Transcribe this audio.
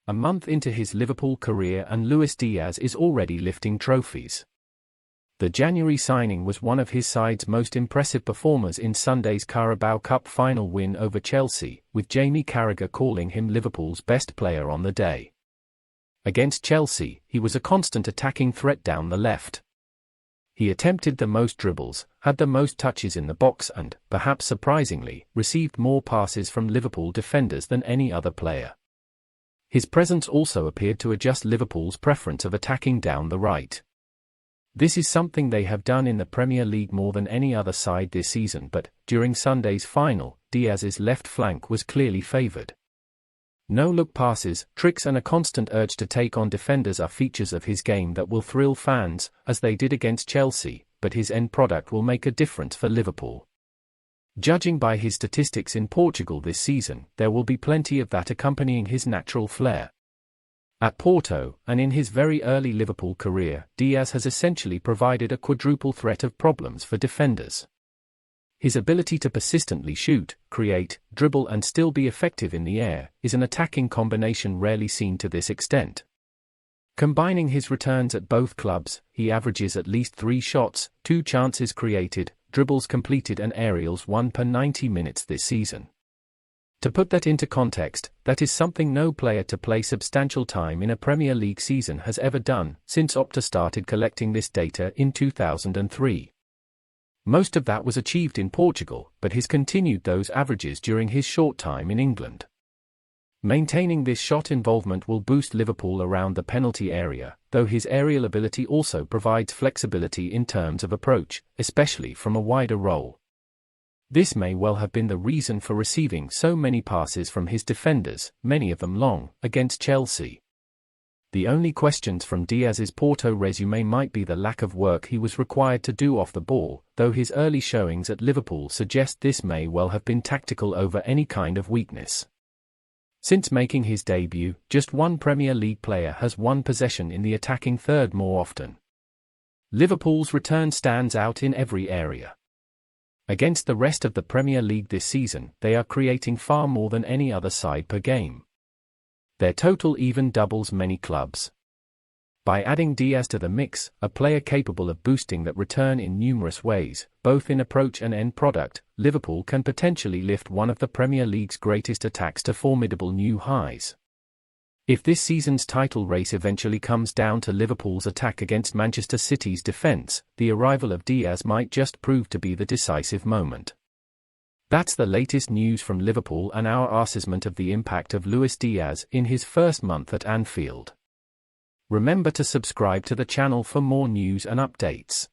a month into his Liverpool career, and Luis Diaz is already lifting trophies. The January signing was one of his side's most impressive performers in Sunday's Carabao Cup final win over Chelsea, with Jamie Carragher calling him Liverpool's best player on the day. Against Chelsea, he was a constant attacking threat down the left. He attempted the most dribbles, had the most touches in the box and, perhaps surprisingly, received more passes from Liverpool defenders than any other player. His presence also appeared to adjust Liverpool's preference of attacking down the right. This is something they have done in the Premier League more than any other side this season, but, during Sunday's final, Diaz's left flank was clearly favoured. No-look passes, tricks and a constant urge to take on defenders are features of his game that will thrill fans, as they did against Chelsea, but his end product will make a difference for Liverpool. Judging by his statistics in Portugal this season, there will be plenty of that accompanying his natural flair. At Porto, and in his very early Liverpool career, Diaz has essentially provided a quadruple threat of problems for defenders. His ability to persistently shoot, create, dribble and still be effective in the air is an attacking combination rarely seen to this extent. Combining his returns at both clubs, he averages at least 3 shots, 2 chances created, dribbles completed and aerials won per 90 minutes this season. To put that into context, that is something no player to play substantial time in a Premier League season has ever done, since Opta started collecting this data in 2003. Most of that was achieved in Portugal, but he's continued those averages during his short time in England. Maintaining this shot involvement will boost Liverpool around the penalty area, though his aerial ability also provides flexibility in terms of approach, especially from a wider role. This may well have been the reason for receiving so many passes from his defenders, many of them long, against Chelsea. The only questions from Diaz's Porto resume might be the lack of work he was required to do off the ball, though his early showings at Liverpool suggest this may well have been tactical over any kind of weakness. Since making his debut, just one Premier League player has won possession in the attacking third more often. Liverpool's return stands out in every area. Against the rest of the Premier League this season, they are creating far more than any other side per game. Their total even doubles many clubs. By adding Diaz to the mix, a player capable of boosting that return in numerous ways, both in approach and end product, Liverpool can potentially lift one of the Premier League's greatest attacks to formidable new highs. If this season's title race eventually comes down to Liverpool's attack against Manchester City's defence, the arrival of Diaz might just prove to be the decisive moment. That's the latest news from Liverpool and our assessment of the impact of Luis Diaz in his first month at Anfield. Remember to subscribe to the channel for more news and updates.